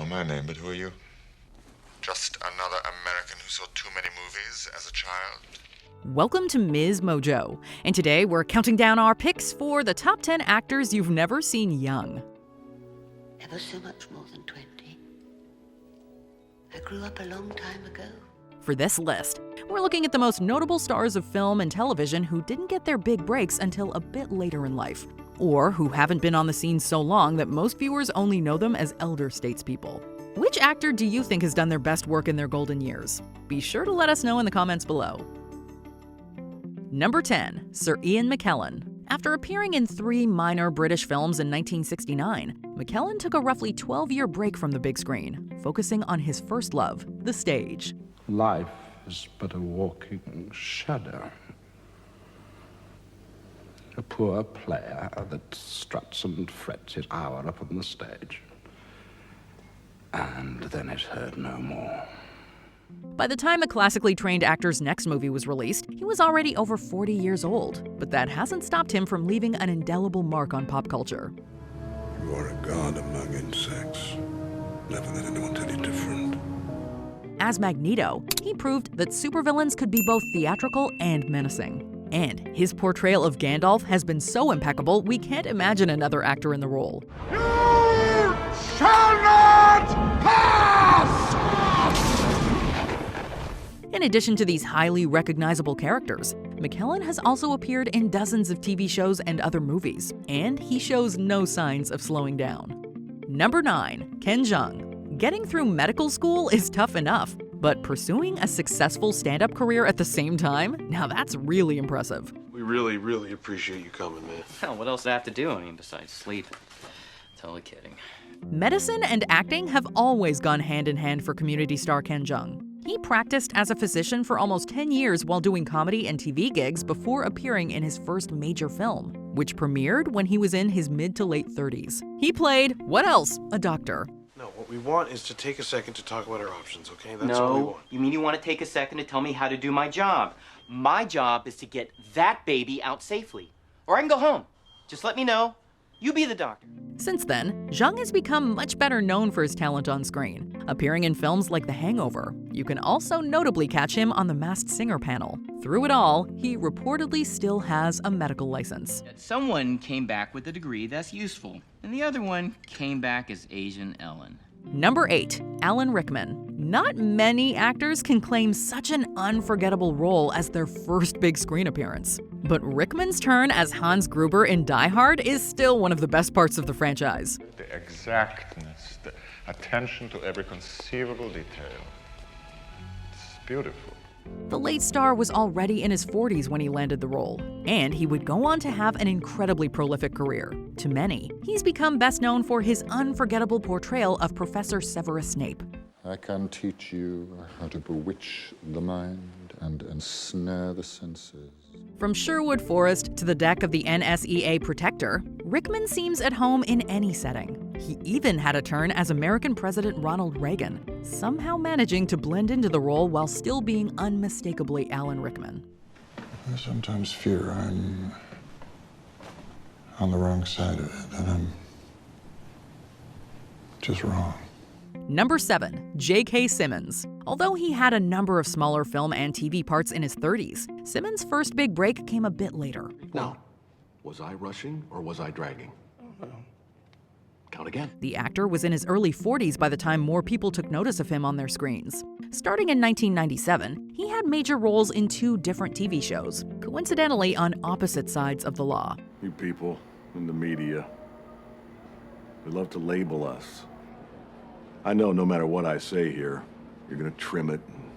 my name, but who are you? Just another American who saw too many movies as a child. Welcome to Ms. Mojo, and today we're counting down our picks for the top 10 actors you've never seen young. Ever so much more than 20. I grew up a long time ago. For this list, we're looking at the most notable stars of film and television who didn't get their big breaks until a bit later in life, or who haven't been on the scene so long that most viewers only know them as elder statespeople. Which actor do you think has done their best work in their golden years? Be sure to let us know in the comments below. Number 10. Sir Ian McKellen. After appearing in 3 minor British films in 1969, McKellen took a roughly 12-year break from the big screen, focusing on his first love, the stage. Life is but a walking shadow. A poor player that struts and frets his hour up on the stage. And then is heard no more. By the time the classically trained actor's next movie was released, he was already over 40 years old, but that hasn't stopped him from leaving an indelible mark on pop culture. You are a god among insects. Never let anyone tell you different. As Magneto, he proved that supervillains could be both theatrical and menacing. And his portrayal of Gandalf has been so impeccable, we can't imagine another actor in the role. You shall not pass! In addition to these highly recognizable characters, McKellen has also appeared in dozens of TV shows and other movies, and he shows no signs of slowing down. Number 9. Ken Jeong. Getting through medical school is tough enough, but pursuing a successful stand-up career at the same time? Now that's really impressive. We really, really appreciate you coming, man. Hell, what else do I have to do? I mean, besides sleep. Totally kidding. Medicine and acting have always gone hand in hand for community star Ken Jeong. He practiced as a physician for almost 10 years while doing comedy and TV gigs before appearing in his first major film, which premiered when he was in his mid to late 30s. He played, what else? A doctor. No, what we want is to take a second to talk about our options, okay? That's all we No, want. you mean you want to take a second to tell me how to do my job? My job is to get that baby out safely. Or I can go home. Just let me know. You be the doctor. Since then, Jeong has become much better known for his talent on screen, appearing in films like The Hangover. You can also notably catch him on The Masked Singer panel. Through it all, he reportedly still has a medical license. Someone came back with a degree that's useful, and the other one came back as Asian Ellen. Number 8. Alan Rickman. Not many actors can claim such an unforgettable role as their first big screen appearance. But Rickman's turn as Hans Gruber in Die Hard is still one of the best parts of the franchise. The exactness, the attention to every conceivable detail. It's beautiful. The late star was already in his 40s when he landed the role, and he would go on to have an incredibly prolific career. To many, he's become best known for his unforgettable portrayal of Professor Severus Snape. I can teach you how to bewitch the mind and ensnare the senses. From Sherwood Forest to the deck of the NSEA Protector, Rickman seems at home in any setting. He even had a turn as American President Ronald Reagan, somehow managing to blend into the role while still being unmistakably Alan Rickman. I sometimes fear I'm on the wrong side of it, and I'm just wrong. Number 7. J.K. Simmons. Although he had a number of smaller film and TV parts in his 30s, Simmons' first big break came a bit later. Now, was I rushing or was I dragging? Count again. The actor was in his early 40s by the time more people took notice of him on their screens. Starting in 1997, he had major roles in 2 different TV shows, coincidentally on opposite sides of the law. You people in the media, we love to label us. I know no matter what I say here, you're gonna trim it and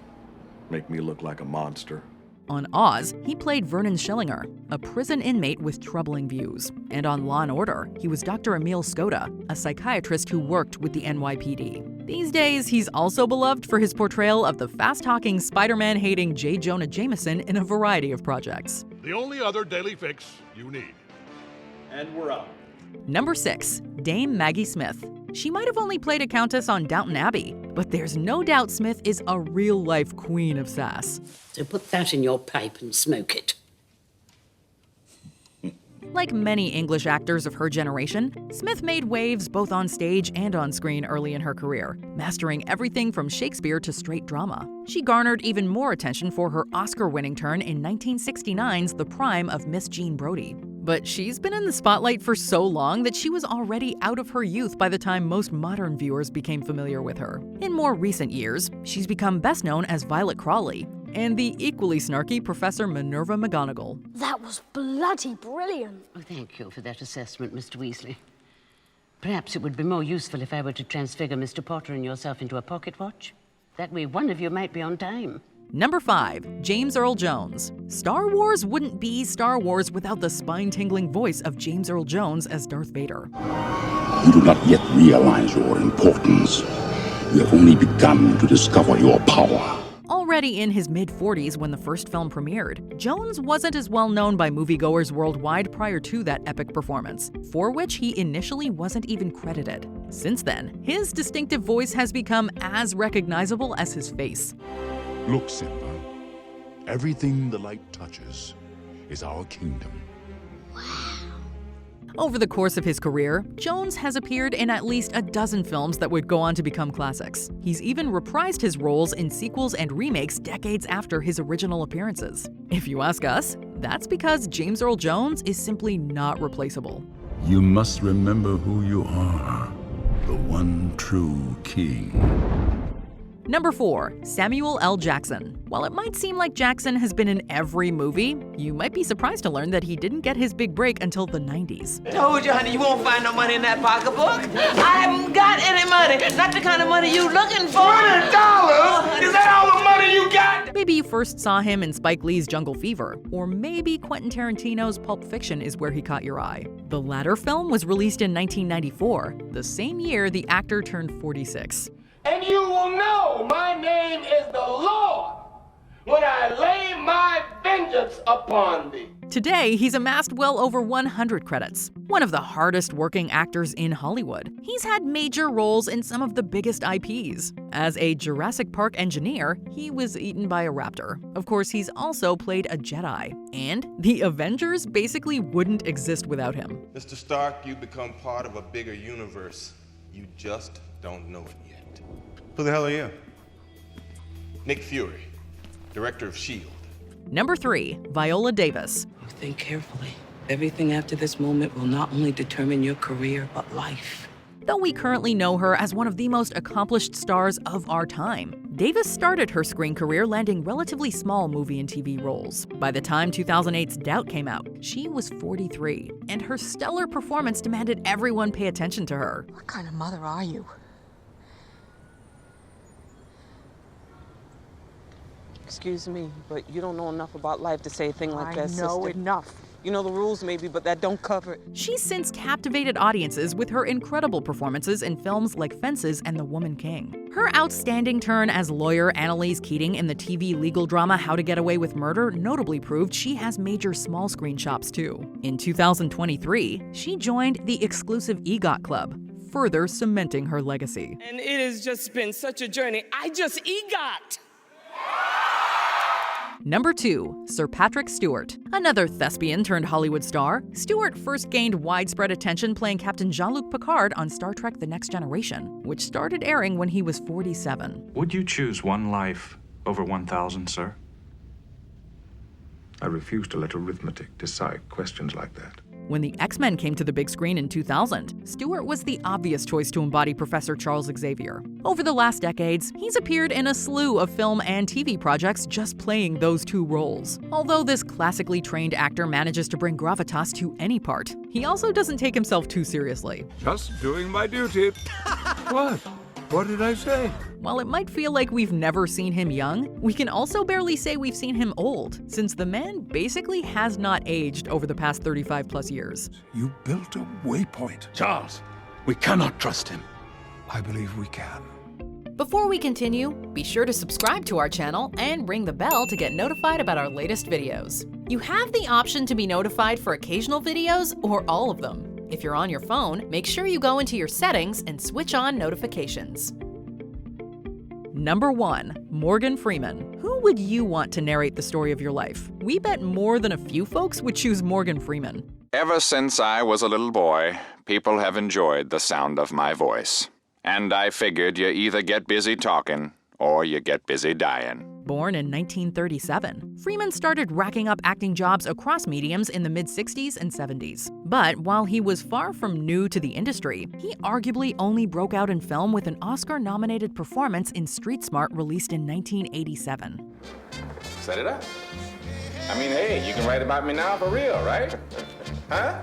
make me look like a monster. On Oz, he played Vernon Schillinger, a prison inmate with troubling views. And on Law & Order, he was Dr. Emil Skoda, a psychiatrist who worked with the NYPD. These days, he's also beloved for his portrayal of the fast-talking, Spider-Man-hating J. Jonah Jameson in a variety of projects. The only other daily fix you need. And we're out. Number 6. Dame Maggie Smith. She might have only played a countess on Downton Abbey, but there's no doubt Smith is a real-life queen of sass. So put that in your pipe and smoke it. Like many English actors of her generation, Smith made waves both on stage and on screen early in her career, mastering everything from Shakespeare to straight drama. She garnered even more attention for her Oscar-winning turn in 1969's The Prime of Miss Jean Brodie. But she's been in the spotlight for so long that she was already out of her youth by the time most modern viewers became familiar with her. In more recent years, she's become best known as Violet Crawley and the equally snarky Professor Minerva McGonagall. That was bloody brilliant. Oh, thank you for that assessment, Mr. Weasley. Perhaps it would be more useful if I were to transfigure Mr. Potter and yourself into a pocket watch. That way one of you might be on time. Number 5. James Earl Jones. Star Wars wouldn't be Star Wars without the spine-tingling voice of James Earl Jones as Darth Vader. You do not yet realize your importance. You have only begun to discover your power. Already in his mid-40s when the first film premiered, Jones wasn't as well known by moviegoers worldwide prior to that epic performance, for which he initially wasn't even credited. Since then, his distinctive voice has become as recognizable as his face. Look, Simba, everything the light touches is our kingdom. Over the course of his career, Jones has appeared in at least a dozen films that would go on to become classics. He's even reprised his roles in sequels and remakes decades after his original appearances. If you ask us, that's because James Earl Jones is simply not replaceable. You must remember who you are, the one true king. Number 4. Samuel L. Jackson. While it might seem like Jackson has been in every movie, you might be surprised to learn that he didn't get his big break until the 90s. Told you, honey, you won't find no money in that pocketbook. I haven't got any money. Not the kind of money you looking for. $100? Is that all the money you got? Maybe you first saw him in Spike Lee's Jungle Fever, or maybe Quentin Tarantino's Pulp Fiction is where he caught your eye. The latter film was released in 1994, the same year the actor turned 46. And you will know my name is the Lord when I lay my vengeance upon thee. Today, he's amassed well over 100 credits. One of the hardest working actors in Hollywood, he's had major roles in some of the biggest IPs. As a Jurassic Park engineer, he was eaten by a raptor. Of course, he's also played a Jedi. And the Avengers basically wouldn't exist without him. Mr. Stark, you become part of a bigger universe. You just don't know it yet. Who the hell are you? Nick Fury, director of S.H.I.E.L.D. Number 3. Viola Davis. Think carefully. Everything after this moment will not only determine your career, but life. Though we currently know her as one of the most accomplished stars of our time, Davis started her screen career landing relatively small movie and TV roles. By the time 2008's Doubt came out, she was 43, and her stellar performance demanded everyone pay attention to her. What kind of mother are you? Excuse me, but you don't know enough about life to say a thing like that, sister. I know enough. You know the rules maybe, but that don't cover it. She's since captivated audiences with her incredible performances in films like Fences and The Woman King. Her outstanding turn as lawyer Annalise Keating in the TV legal drama How to Get Away with Murder notably proved she has major small screen chops too. In 2023, she joined the exclusive EGOT Club, further cementing her legacy. And it has just been such a journey. I just EGOT! Number 2. Sir Patrick Stewart. Another thespian turned Hollywood star, Stewart first gained widespread attention playing Captain Jean-Luc Picard on Star Trek The Next Generation, which started airing when he was 47. Would you choose one life over 1,000, sir? I refuse to let arithmetic decide questions like that. When the X-Men came to the big screen in 2000, Stewart was the obvious choice to embody Professor Charles Xavier. Over the last decades, he's appeared in a slew of film and TV projects just playing those two roles. Although this classically trained actor manages to bring gravitas to any part, he also doesn't take himself too seriously. Just doing my duty. What? What did I say? While it might feel like we've never seen him young, we can also barely say we've seen him old, since the man basically has not aged over the past 35 plus years. You built a waypoint. Charles, we cannot trust him. I believe we can. Before we continue, be sure to subscribe to our channel and ring the bell to get notified about our latest videos. You have the option to be notified for occasional videos or all of them. If you're on your phone, make sure you go into your settings and switch on notifications. Number 1. Morgan Freeman. Who would you want to narrate the story of your life? We bet more than a few folks would choose Morgan Freeman. Ever since I was a little boy, people have enjoyed the sound of my voice. And I figured you either get busy talking or you get busy dying. Born in 1937, Freeman started racking up acting jobs across mediums in the mid-60s and 70s. But while he was far from new to the industry, he arguably only broke out in film with an Oscar-nominated performance in Street Smart, released in 1987. Set it up. I mean, hey, you can write about me now for real, right? Huh?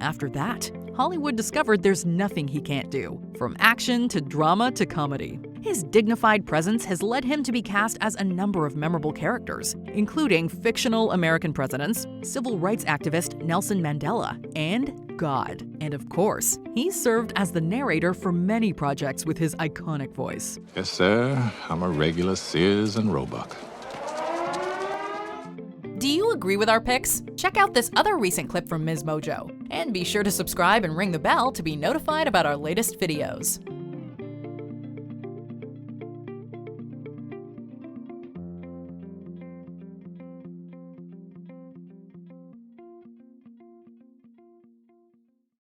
After that, Hollywood discovered there's nothing he can't do, from action to drama to comedy. His dignified presence has led him to be cast as a number of memorable characters, including fictional American presidents, civil rights activist Nelson Mandela, and God. And of course, he served as the narrator for many projects with his iconic voice. Yes, sir. I'm a regular Sears and Roebuck. Do you agree with our picks? Check out this other recent clip from Ms. Mojo. And be sure to subscribe and ring the bell to be notified about our latest videos.